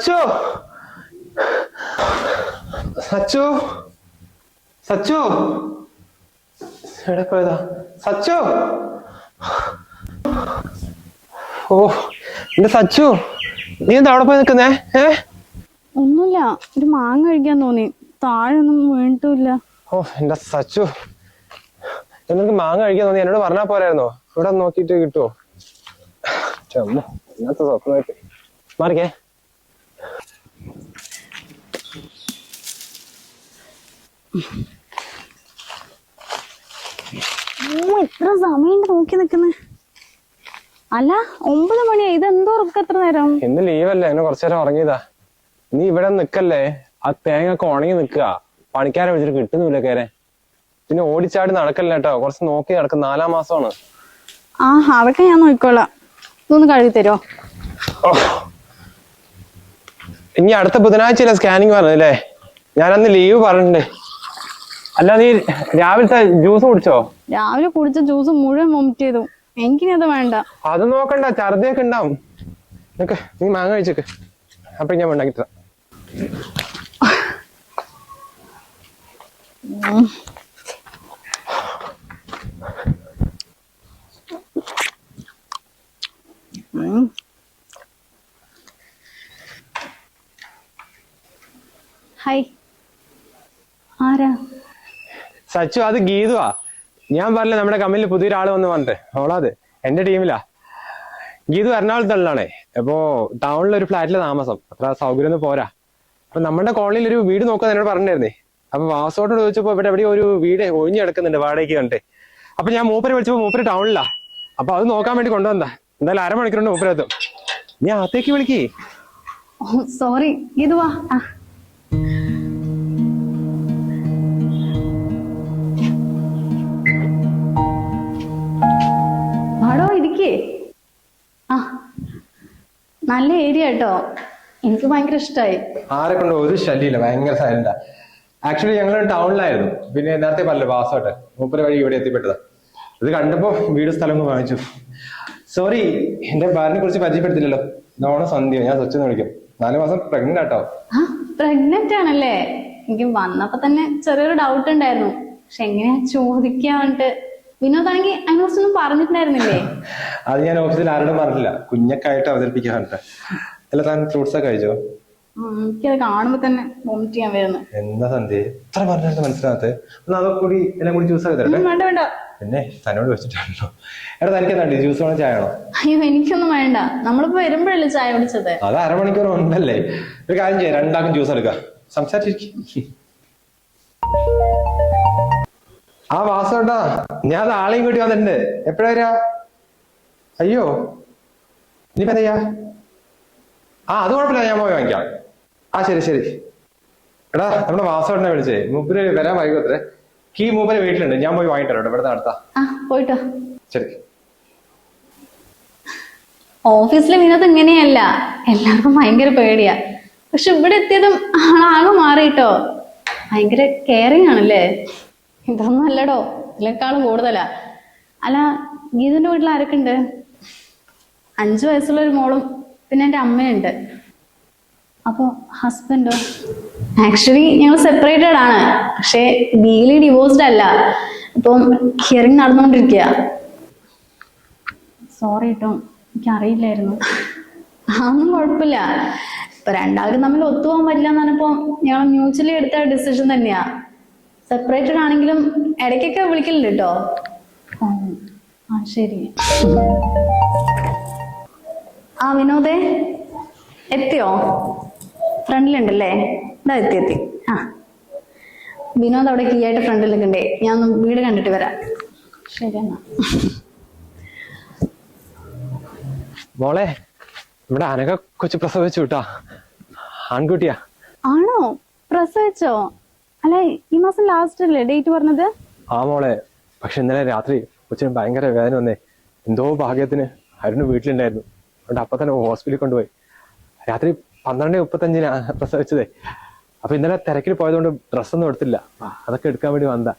സച്ചു സച്ചു സച്ചു എവിടെ പോയതാ സച്ചു? ഓ എന്റെ സച്ചു, നീ എന്താ അവിടെ പോയി നിൽക്കുന്നേ? ഒന്നുമില്ല, ഒരു മാങ്ങ കഴിക്കാൻ തോന്നി, താഴെ ഒന്നും വീണിട്ടില്ല. ഓ എന്റെ സച്ചു, നിനക്ക് മാങ്ങ കഴിക്കാൻ തോന്നി എന്നോട് പറഞ്ഞാ പോരായിരുന്നോ? ഇവിടെ നോക്കിട്ട് കിട്ടുവോ? ഇന്നത്തെ സ്വപ്നമായിട്ട് മാറിക്കേ. ഇത്ര സമയം നോക്കി നിക്കുന്ന? അല്ല 9 മണിയായി, ഇതെന്തോ എത്ര നേരം? ഇന്ന് ലീവല്ലേ, എന്നെ കുറച്ചു നേരം ഉറങ്ങിയതാ. നീ ഇവിടെ നിക്കല്ലേ, ആ തേങ്ങ ഒക്കെ ഉണങ്ങി നിക്കുക. പണിക്കാരെ വിളിച്ചിട്ട് കിട്ടുന്നില്ല കേരെ. പിന്നെ ഓടിച്ചാടി നടക്കല്ലേ കേട്ടോ, കുറച്ച് നോക്കി നടക്കും. 4-ാം മാസമാണ്. ആ അതൊക്കെ ഞാൻ നോക്കിക്കോളാം. ഇതൊന്ന് കഴുകി തരുമോ? ഇനി അടുത്ത ബുധനാഴ്ചയിലെ സ്കാനിങ് പറഞ്ഞല്ലേ? ഞാനന്ന് ലീവ് പറഞ്ഞിട്ടുണ്ട്. അല്ല നീ രാവിലത്തെ ജ്യൂസ് കുടിച്ചോ? രാവിലെ കുടിച്ച ജ്യൂസ് മുഴുവൻ വൊമിറ്റ് ചെയ്തു. എനിക്കിനി അത് വേണ്ട. അത് നോക്കണ്ട, ഛർദിയൊക്കെ ഉണ്ടാവും. നീ മാങ്ങ കഴിച്ചേക്ക്, അപ്പൊ ഞാൻ ഉണ്ടാക്കി തരാം. ഹായ്, ആരാ? സച്ചു, അത് ഗീതുവാ. ഞാൻ പറഞ്ഞില്ല നമ്മുടെ കമ്പനിയിൽ പുതിയൊരാള് വന്ന് പറഞ്ഞിട്ട്, അവളത് എന്റെ ടീമിലാ. ഗീതു എറണാകുളത്തുള്ളതാണേ. അപ്പോ ടൗണിൽ ഒരു ഫ്ലാറ്റിലെ താമസം, അത്ര സൗകര്യം ഒന്നും പോരാ. അപ്പൊ നമ്മുടെ കോളനിയിൽ ഒരു വീട് നോക്കാൻ എന്നോട് പറഞ്ഞിരുന്നേ. അപ്പൊ വാസോട്ടോട് ചോദിച്ചപ്പോ ഇവിടെ എവിടെയോ ഒരു വീട് ഒഴിഞ്ഞു കിടക്കുന്നുണ്ട് വാടകയ്ക്ക് കണ്ടേ. അപ്പൊ ഞാൻ മൂപ്പരെ വിളിച്ചപ്പോ മൂപ്പര് ടൗണിലാ. അപ്പൊ അത് നോക്കാൻ വേണ്ടി കൊണ്ടുവന്നാ. എന്തായാലും 1/2 മണിക്കൂറുണ്ട് മൂപ്പരെത്തും. നീ അകത്തേക്ക് വിളിക്കേ. സോറി ഗീതുവാ. ആ നല്ല ഏരിയ കേട്ടോ, എനിക്ക് ഭയങ്കര ഇഷ്ടമായി. ആരെ കൊണ്ട് ഒരു ശല്യമില്ല, ഭയങ്കര സൈലന്റാ. ആക്ച്വലി ഞങ്ങൾ ടൗണിലായിരുന്നു. പിന്നെ നേരത്തെ പറഞ്ഞില്ല വാസോട്ടെ, മൂപ്പര് വഴി ഇവിടെ എത്തിപ്പെട്ടതാ. ഇത് കണ്ടപ്പോ വീട് സ്ഥലം വാങ്ങിച്ചു. സോറി, എന്റെ ഭാര്യനെ കുറിച്ച് പരിചയപ്പെടുത്തില്ലല്ലോ. ഇതോണം സന്ധ്യ, ഞാൻ സ്വച്ഛന്ന് വിളിക്കും. 4 മാസം പ്രഗ്നന്റ് ആട്ടോ. പ്രഗ്നന്റ് ആണല്ലേ? എനിക്ക് വന്നപ്പോ തന്നെ ചെറിയൊരു ഡൗട്ട് ഉണ്ടായിരുന്നു, പക്ഷെ എങ്ങനെയാ ചോദിക്കാണ്ട്. വിനോദാണെങ്കിൽ അതിനെക്കുറിച്ചൊന്നും പറഞ്ഞിട്ടുണ്ടായിരുന്നില്ലേ? അത് ഞാൻ ഓഫീസിൽ ആരോടും പറഞ്ഞില്ല, കുഞ്ഞക്കായിട്ട് അവതരിപ്പിക്കാറുണ്ട്. അല്ല, താൻ ഫ്രൂട്ട്സ് ഒക്കെ കഴിച്ചോ? എനിക്കത് കാണുമ്പോ തന്നെ വോമിറ്റ് ചെയ്യാൻ വരുന്നു. എന്താ സന്ധ്യ എത്ര പറഞ്ഞിട്ട് മനസ്സിലാകത്ത്? ഒന്ന് അതൊക്കെ കൂടി എല്ലാം കൂടി ജ്യൂസ് ആക്കി തരട്ടെ? വേണ്ട വേണ്ട, പിന്നെ തന്നോട് വെച്ചിട്ടാണല്ലോ. എടാ, തനിക്ക് എന്താ ജ്യൂസ് വേണോ ചായ ആണോ? അയ്യോ എനിക്കൊന്നും വേണ്ട, നമ്മളിപ്പോ വരുമ്പോഴല്ലേ ചായ കുടിച്ചത്. അത് 1/2 മണിക്കൂർ ഉണ്ടല്ലേ. ഒരു കാര്യം ചെയ്യാം, 2 ജ്യൂസ് എടുക്കാം, സംസാരിച്ചിരിക്കും. ആ വാസോട്ടാ, ഞാൻ ആളെയും കൂട്ടി വന്നിട്ടുണ്ട്. എപ്പോഴാ വരാ? അയ്യോ, ഇനിയിപ്പോ എന്താ? അത് കുഴപ്പമില്ല, ഞാൻ പോയി വാങ്ങിക്കാം. ശരി ശരി. എടാ, നമ്മുടെ വാസോട്ടനെ വിളിച്ചേ, മൂപ്പര് വരാൻ വൈകുന്നേ. കീ മൂപ്പര് വീട്ടിലുണ്ട്, ഞാൻ പോയി വാങ്ങിട്ടോ. ഇവിടെ നടത്താം. പോയിട്ടോ. ശരി. ഓഫീസിലെ വിനോദം ഇങ്ങനെയല്ല, എല്ലാവർക്കും ഭയങ്കര പേടിയാ. പക്ഷെ ഇവിടെ എത്തിയതും ആളാകെ മാറിയിട്ടോ. ഭയങ്കര കെയറിങ് ആണല്ലേ? ഇതൊന്നും അല്ലടോ, ഇതിനേക്കാളും കൂടുതലാ. അല്ല, ഗീതന്റെ വീട്ടിൽ ആരൊക്കെ ഉണ്ട്? 5 വയസ്സുള്ള ഒരു മോളും പിന്നെ എൻ്റെ അമ്മയുണ്ട്. അപ്പൊ ഹസ്ബൻഡോ? ആക്ച്വലി ഞങ്ങൾ സെപ്പറേറ്റഡ് ആണ്, പക്ഷെ ലീഗലി ഡിവോഴ്സ്ഡ് അല്ല. ഇപ്പം ഹിയറിംഗ് നടന്നുകൊണ്ടിരിക്കുക. സോറി കേട്ടോ, എനിക്കറിയില്ലായിരുന്നു. അതൊന്നും കുഴപ്പമില്ല. ഇപ്പൊ രണ്ടാളും തമ്മിൽ ഒത്തുപോകാൻ പറ്റില്ല എന്ന് പറഞ്ഞപ്പോ ഞങ്ങൾ മ്യൂച്വലി എടുത്ത ഡിസിഷൻ തന്നെയാ. സെപ്പറേറ്റഡ് ആണെങ്കിലും ഇടയ്ക്കൊക്കെ വിളിക്കലുണ്ട് കേട്ടോ. ശരി. വിനോദേ എത്തിയോ? ഫ്രണ്ടിലുണ്ടല്ലേ? ഇതാ എത്തി. വിനോദ് അവിടെ കീ ആയിട്ട് ഫ്രണ്ടിൽ നിൽക്കണ്ടേ, ഞാൻ ഒന്ന് വീട് കണ്ടിട്ട് വരാം. ശരി എന്നാ. മോളെ, ഇവിടെ അനക കൊച്ചു പ്രസവിച്ചു കേട്ടാ. ആൺകുട്ടിയാ. ആണോ? പ്രസവിച്ചോ? അല്ല, ഈ മാസം ലാസ്റ്റ് അല്ലേ ഡേറ്റ് പറഞ്ഞത്? മോളെ, പക്ഷെ ഇന്നലെ രാത്രി കൊച്ചിന് ഭയങ്കര വേദന വന്നേ. എന്തോ ഭാഗ്യത്തിന് അരുണ് വീട്ടിലുണ്ടായിരുന്നു. അതുകൊണ്ട് അപ്പൊ തന്നെ ഹോസ്പിറ്റലിൽ കൊണ്ടുപോയി. രാത്രി 12:35 പ്രസവിച്ചതേ. അപ്പൊ ഇന്നലെ തിരക്കിൽ പോയതുകൊണ്ട് ഡ്രസ്സൊന്നും എടുത്തില്ല, അതൊക്കെ എടുക്കാൻ വേണ്ടി വന്നതാ.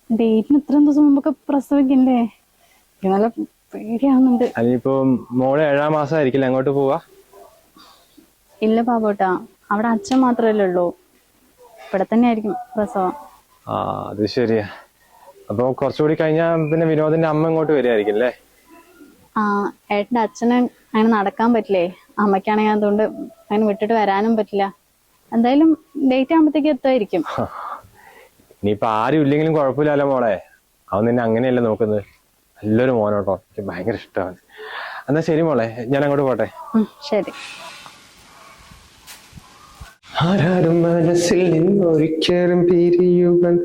ഡേറ്റിന് ഇത്രയും ദിവസം മുമ്പൊക്കെ പ്രസവിക്കണ്ടേ? നല്ല പേടിയാവുന്നുണ്ട്. അതിനിപ്പോ മോളെ 7-ാം മാസം ആയിരിക്കില്ല, അങ്ങോട്ട് പോവാ? ഇല്ല പാപ്പോട്ടാ, അവിടെ അച്ഛൻ മാത്രമല്ലേ ഉള്ളൂ. ഇവിടെ തന്നെ ആയിരിക്കും പ്രസവം. ആ അത് ശരിയാ. അപ്പൊ കുറച്ചുകൂടി കഴിഞ്ഞാ പിന്നെ വിനോദിന്റെ അമ്മ ഇങ്ങോട്ട് വരികയായിരിക്കും അല്ലേ? ആ, ഏട്ടന്റെ അച്ഛന് അങ്ങനെ നടക്കാൻ പറ്റില്ലേ, അമ്മയ്ക്കാണെങ്കിൽ അതുകൊണ്ട് അങ്ങനെ വിട്ടിട്ട് വരാനും പറ്റില്ല. എന്തായാലും ഡേറ്റ് ആകുമ്പോഴത്തേക്ക് എത്തുമായിരിക്കും. ഇനിയിപ്പൊ ആരും ഇല്ലെങ്കിലും കുഴപ്പമില്ലല്ലോ മോളെ. അവൻ നിന്നെ അങ്ങനെയല്ലേ നോക്കുന്നത്. നല്ലൊരു മോനോട്ടോ, എനിക്ക് ഭയങ്കര ഇഷ്ടമാണ്. എന്നാ ശരി മോളെ, ഞാൻ അങ്ങോട്ട് പോട്ടെ. ശരി. ആരാരും മനസ്സിൽ നിന്നൊരിക്കലും പിരിയുവാൻ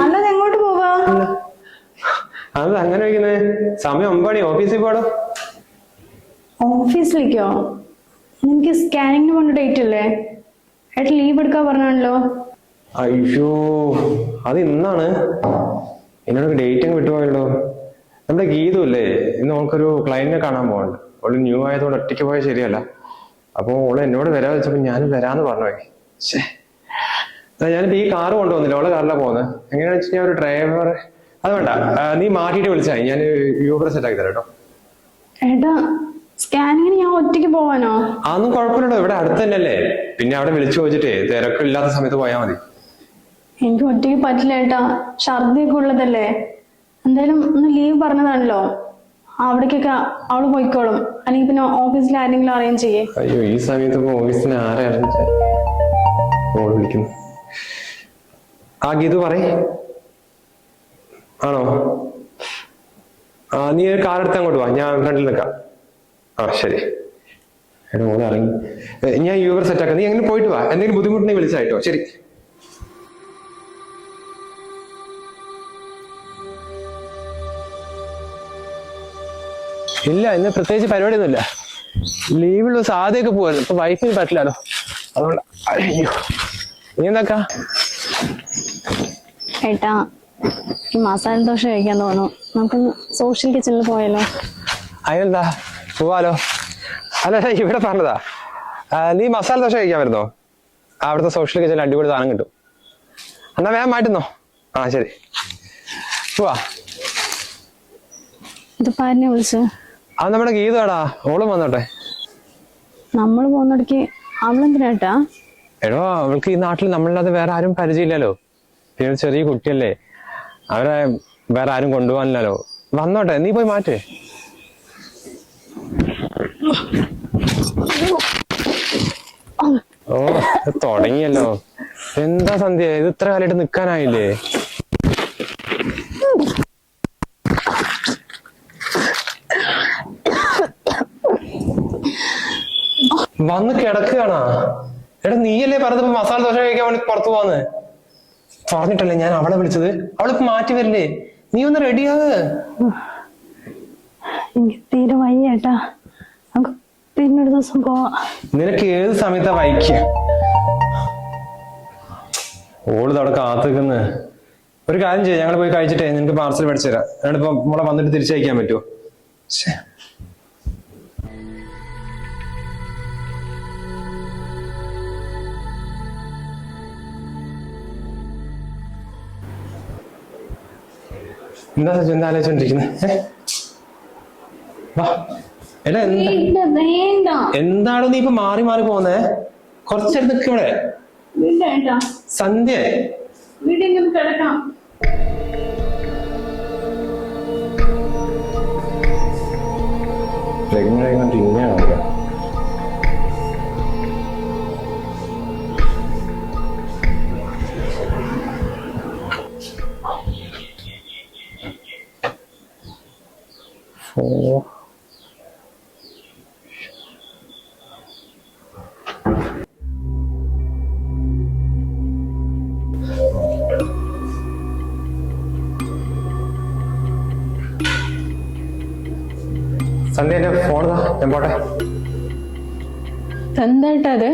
അല്ലാതെ എങ്ങോട്ട് പോവാ? അത് അങ്ങനെ വയ്ക്കുന്നേ. സമയം 9 മണി, ഓഫീസിൽ പോടോ. ഓഫീസിലേക്കോ? നിനക്ക് സ്കാനിങ്ങിന് പോണ്ട ഡേറ്റ് അല്ലേ? ഏട്ടൻ ലീവ് എടുക്കാൻ പറഞ്ഞാണല്ലോ. അയ്യോ, അത് ഇന്നാണ്. എന്നോട് ഡേറ്റ് അങ്ങ് വിട്ടുപോയല്ലോ. നമ്മുടെ ഗീതു അല്ലേ, ഇന്ന് നമുക്കൊരു ക്ലയന്റിനെ കാണാൻ പോകണ്ട. അവള് ന്യൂ ആയതുകൊണ്ട് ഒറ്റയ്ക്ക് പോയാൽ ശരിയല്ല. അപ്പൊ ഓള് എന്നോട് വരാ വെച്ചപ്പോ ഞാൻ വരാന്ന് പറഞ്ഞു. ഞാനിപ്പോ ഈ കാറ് കൊണ്ടുവന്നില്ല, ഓളെ കാറിലാണ് പോകുന്നത്. എങ്ങനെയാണെന്ന് വെച്ച് കഴിഞ്ഞാൽ ഒരു ഡ്രൈവർ അത് വേണ്ട, നീ മാറ്റിയിട്ട് വിളിച്ചായി, ഞാൻ യൂബർ സെറ്റ് ആക്കി തരാം കേട്ടോ. ഏട്ടാ, സ്കാനിങ്ങിന് ഞാൻ ഒറ്റയ്ക്ക് പോവാനോ? അതൊന്നും കുഴപ്പമില്ലല്ലോ, ഇവിടെ അടുത്ത് തന്നെയല്ലേ. പിന്നെ അവിടെ വിളിച്ചു ചോദിച്ചിട്ടേ തിരക്കില്ലാത്ത സമയത്ത് പോയാൽ മതി. എനിക്ക് ഒറ്റയ്ക്ക് പറ്റില്ല ഏട്ടാ, ഛർദിയൊക്കെ ഉള്ളതല്ലേ. എന്തായാലും ഒന്ന് ലീവ് പറഞ്ഞതാണല്ലോ, അവിടേക്കൊക്കെ അവള് പോയിക്കോളും. അല്ലെങ്കിൽ പിന്നെ ഓഫീസിൽ ആരെങ്കിലും അറേഞ്ച് ചെയ്യേ. അയ്യോ, ഈ സമയത്ത് ഓഫീസിന് ആരെ അറേഞ്ച് വിളിക്കുന്നു? ആ ഗീതു പറയ്. ആണോ? നീ ഒരു കാർ എടുത്ത് അങ്ങോട്ട് വാ, ഞാൻ ഫ്രണ്ടിൽ നിൽക്കാം. ആ ശരി. എടാ മോളെ ഇറങ്ങി, ഞാൻ യൂബർ സെറ്റ് ആക്കാം. നീ എങ്ങനെ പോയിട്ട് വാ, എന്തെങ്കിലും ബുദ്ധിമുട്ടുണ്ടെങ്കിൽ വിളിച്ചായിട്ടോ. ശരി. ഇല്ല, ഇന്ന് പ്രത്യേകിച്ച് പരിപാടിയൊന്നുമില്ല. ലീവുള്ള സാധ്യതയൊക്കെ പോവായിരുന്നു. ഇപ്പൊ വൈഫിന് പറ്റില്ലല്ലോ, അതുകൊണ്ട്. അയ്യോ, നീ എന്താക്കാ? ഏട്ടാ, ഈ മസാല ദോശ കഴിക്കാൻ തോന്നുന്നു. നമുക്കൊന്ന് സോഷ്യൽ കിച്ചണിൽ പോയാലോ? അതിനെന്താ, പോവാലോ. അല്ല, ഇവിടെ പറഞ്ഞതാ. നീ മസാല ദോശ കഴിക്കാൻ വരുന്നോ? അവിടുത്തെ സോഷ്യൽ കിച്ചണിൽ അടിപൊളി സാധനം കിട്ടും. എന്നാ വേഗം മാറ്റുന്നോ? ആ ശരി, പോവാ. ഇത് പാരിനെ വിളിച്ചു? അത് നമ്മുടെ ഗീതാടാ, ഓളും വന്നോട്ടെ. നമ്മള് പോകുന്നിടയ്ക്ക് അവളെന്തിനാട്ടാ? എടോ, അവൾക്ക് ഈ നാട്ടിൽ നമ്മളല്ലാതെ വേറെ ആരും പരിചയമില്ലല്ലോ. പിന്നെ ചെറിയ കുട്ടിയല്ലേ, അവരെ വേറെ ആരും കൊണ്ടുപോകാനില്ലല്ലോ. വന്നോട്ടെ, നീ പോയി മാറ്റേ. ഓ, തുടങ്ങിയല്ലോ. എന്താ സന്ധ്യ, ഇത് ഇത്ര കാലമായിട്ട് നിക്കാനായില്ലേ? വന്ന് കിടക്കുകയാണോ? എടാ, നീയല്ലേ പറഞ്ഞപ്പോ മസാല ദോശ കഴിക്കാൻ വേണ്ടി പുറത്തു പോവാന്ന് പറഞ്ഞിട്ടല്ലേ ഞാൻ അവളെ വിളിച്ചത്. അവളിപ്പോ മാറ്റി വരില്ലേ? നീ ഒന്ന് റെഡിയാവ്. എനിക്ക് തീരെ വയ്യേട്ടാ, നമുക്ക് പിന്നൊരു ദിവസം പോവാ. നിനക്ക് ഏത് സമയത്താ വൈക്കുക? ഓള് അവിടെ കാത്തുനിന്ന്. ഒരു കാര്യം ചെയ്യാം, ഞങ്ങൾ പോയി കഴിച്ചിട്ടേ നിനക്ക് പാർസൽ മേടിച്ചു തരാം. എന്നിട്ടിപ്പോ മോളെ വന്നിട്ട് തിരിച്ചയക്കാൻ പറ്റുമോ? എന്താ സച്ചു, എന്താ ആലോചിച്ചോണ്ടിരിക്കുന്നത്? എന്താണോ നീ ഇപ്പൊ മാറി മാറി പോന്നേ? കുറച്ചേരം നിൽക്ക ഇവിടെ. സന്ധ്യ കിടക്കാം. സന്ധ്യ, എന്റെ ഫോൺ ഞാൻ പോട്ടെ. എന്തായിട്ടാ അത്?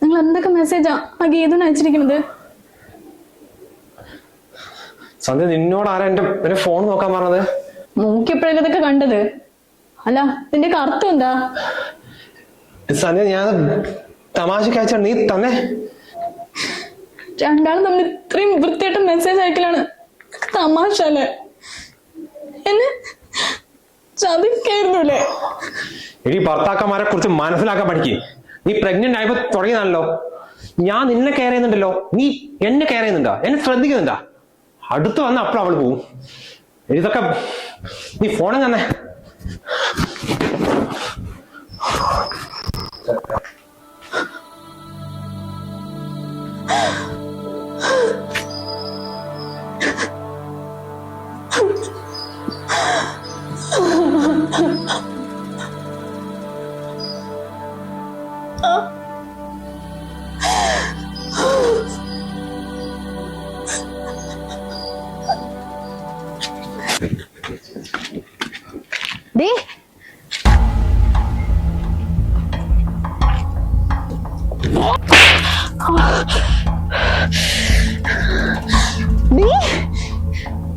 നിങ്ങൾ എന്തൊക്കെ മെസ്സേജാ ആ ഗീതന് അയച്ചിരിക്കുന്നത്? സന്ധ്യ, നിന്നോട് ആരാ എന്റെ ഫോൺ നോക്കാൻ പറഞ്ഞത്? നോക്കിയപ്പോഴല്ലേ ഇതൊക്കെ കണ്ടത്? അല്ല, ഇതിന്റെ അർത്ഥം എന്താ? സന്ധ്യ, ഞാൻ തമാശക്ക് അയച്ചാണ്, നീ തന്നെ. രണ്ടാളും തമ്മിൽ ഇത്രയും വൃത്തിയായിട്ട് മെസ്സേജ് അയക്കലാണ് തമാശ അല്ലേ? എന്നെ ചതിക്കായിരുന്നുല്ലേ? എടി ഭർത്താക്കന്മാരെ കുറിച്ച് മനസ്സിലാക്കാൻ പഠിക്കേ. നീ പ്രഗ്നന്റ് ആയപ്പോ തുടങ്ങിയതാണല്ലോ. ഞാൻ നിന്നെ കെയർ ചെയ്യുന്നുണ്ടല്ലോ, നീ എന്നെ കെയർ ചെയ്യുന്നുണ്ടാ, എന്നെ ശ്രദ്ധിക്കുന്നുണ്ടാ? അടുത്ത് വന്ന അപ്പോൾ അവള് പോവും. ഇതൊക്കെ നീ ഫോണിൽ തന്നെ.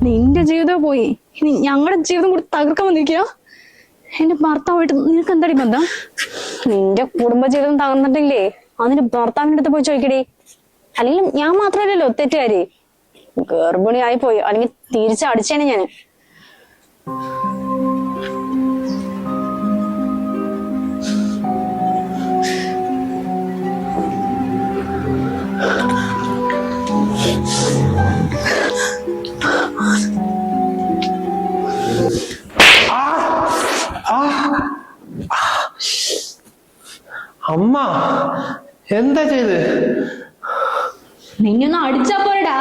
നിന്റെ ജീവിതം പോയി, ഇനി ഞങ്ങളുടെ ജീവിതം കൂടി തകർക്കാൻ വന്നിരിക്കുക. എന്റെ ഭർത്താവായിട്ട് നിനക്ക് എന്താടി ബന്ധം? നിന്റെ കുടുംബജീവിതം തകർന്നിട്ടില്ലേ, അതിന്റെ ഭർത്താവിന്റെ അടുത്ത് പോയി ചോദിക്കടി. അല്ലെങ്കിൽ ഞാൻ മാത്രമല്ലല്ലോ തെറ്റുകാരി. ഗർഭിണിയായി പോയി, അല്ലെങ്കിൽ തിരിച്ചടിച്ചേനെ ഞാന്. അമ്മ എന്താ ചെയ്ത്? നിന്നൊന്ന് അടിച്ചാ പോരടാ.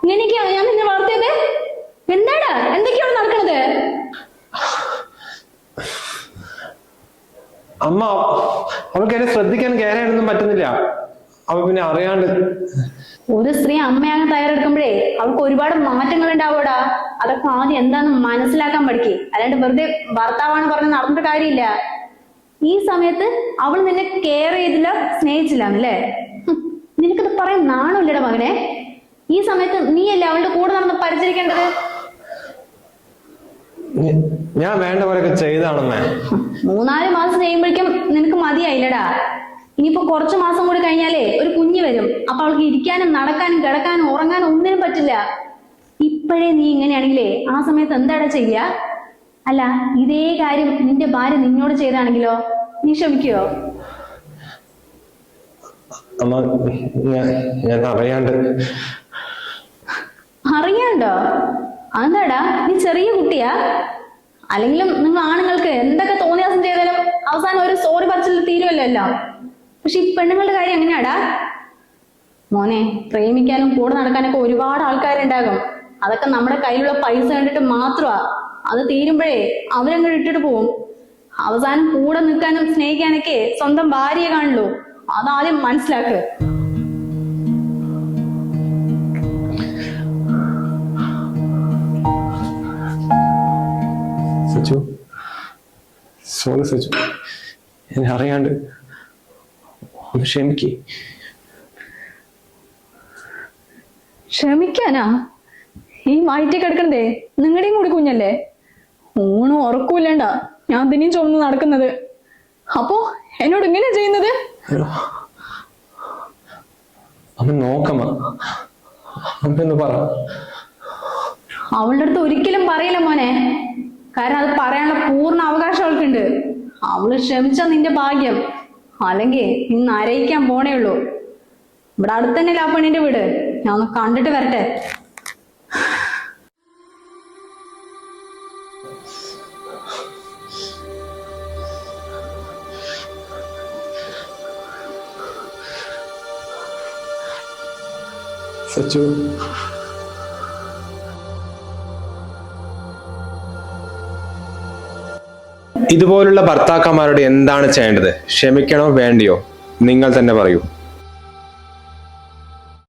ഇങ്ങനെയൊക്കെയാണ് ഞാൻ നിന്നെ വളർത്തിയത്? എന്താടാ എന്തൊക്കെയാണ് നടക്കണത്? അമ്മ അവൾക്ക് എന്നെ ശ്രദ്ധിക്കാൻ കയറാനൊന്നും പറ്റുന്നില്ല. അവ പിന്നെ അറിയാണ്ട്. ഒരു സ്ത്രീ അമ്മയാകാൻ തയ്യാറെടുക്കുമ്പോഴേ അവൾക്ക് ഒരുപാട് മാറ്റങ്ങൾ ഉണ്ടാവൂടാ. അതൊക്കെ ആദ്യം എന്താന്ന് മനസ്സിലാക്കാൻ പഠിക്കേ. അല്ലാണ്ട് വെറുതെ ഭർത്താവാണ് പറഞ്ഞ് നടന്നിട്ട് കാര്യമില്ല. ഈ സമയത്ത് അവൾ നിന്നെ കെയർ ചെയ്തില്ല, സ്നേഹിച്ചില്ല എന്നല്ലേ? നിനക്കത് പറയാൻ നാണമില്ലടാ മകനെ. ഈ സമയത്ത് നീയല്ലേ അവളുടെ കൂടെ നടന്ന് പരിചരിക്കേണ്ടത്. ഞാൻ വേണ്ട പോലെയൊക്കെ ചെയ്താണെന്നേ. 3-4 മാസം കഴിയുമ്പോഴേക്കും നിനക്ക് മതിയായില്ലടാ. ഇനിയിപ്പോ കുറച്ചു മാസം കൂടി കഴിഞ്ഞാലേ ഒരു കുഞ്ഞ് വരും. അപ്പൊ അവൾക്ക് ഇരിക്കാനും നടക്കാനും കിടക്കാനും ഉറങ്ങാനും ഒന്നിനും പറ്റില്ല. ഇപ്പോഴേ നീ ഇങ്ങനെയാണെങ്കിലേ ആ സമയത്ത് എന്താടാ ചെയ്യുക? അല്ല, ഇതേ കാര്യം നിന്റെ ഭാര്യ നിന്നോട് ചെയ്താണെങ്കിലോ നീ ക്ഷമിക്കുവോ? അമ്മ ഞാൻ അറിയാണ്ടോ? അതെന്താടാ, നീ ചെറിയ കുട്ടിയാ? അല്ലെങ്കിലും നിങ്ങൾ ആണുങ്ങൾക്ക് എന്തൊക്കെ തോന്നിയാസം ചെയ്താലും അവസാനം ഒരു സോറി പറച്ചിൽ തീരുമല്ലോ എല്ലാം. പക്ഷെ ഈ പെണ്ണുങ്ങളുടെ കാര്യം എങ്ങനെയാടാ മോനെ? പ്രേമിക്കാനും കൂടെ നടക്കാനൊക്കെ ഒരുപാട് ആൾക്കാരുണ്ടാകും. അതൊക്കെ നമ്മുടെ കയ്യിലുള്ള പൈസ കണ്ടിട്ട് മാത്രമാ. അത് തീരുമ്പോഴേ അവരങ്ങോട്ട് ഇട്ടിട്ട് പോവും. അവസാനം കൂടെ നിൽക്കാനും സ്നേഹിക്കാനൊക്കെ സ്വന്തം ഭാര്യയെ കാണുള്ളൂ. അതാദ്യം മനസ്സിലാക്കുക. സച്ചു, സോറി സച്ചു, എന്നെ അറിയാണ്ട്. ഒന്ന് ക്ഷമിക്കേ. ക്ഷമിക്കാനാ? ഈ മാറ്റി കിടക്കണതേ നിങ്ങളുടെയും കൂടി കുഞ്ഞല്ലേ? ഊണും ഉറക്കൂല്ലണ്ട ഞാൻ തന്നെയും ചുമന്ന് നടക്കുന്നത്. അപ്പോ എന്നോട് ഇങ്ങനെ ചെയ്യുന്നത്? അമ്മ നോക്കമ്മ, അമ്മ പറ. അവളുടെ അടുത്ത് ഒരിക്കലും പറയില്ല മോനെ. കാരണം അത് പറയാനുള്ള പൂർണ്ണ അവകാശം അവൾക്കുണ്ട്. അവള് ക്ഷമിച്ച നിന്റെ ഭാഗ്യം, അല്ലെങ്കിൽ ഇന്ന് അരയിക്കാൻ പോണേ ഉള്ളൂ. ഇവിടെ അടുത്ത് തന്നെ ആ പെണ്ണിന്റെ വീട്. ഞാൻ ഒന്ന് കണ്ടിട്ട് വരട്ടെ. സച്ചു, ഇതുപോലുള്ള ഭർത്താക്കന്മാരോട് എന്താണ് ചെയ്യേണ്ടത്? ക്ഷമിക്കണോ വേണ്ടിയോ? നിങ്ങൾ തന്നെ പറയൂ.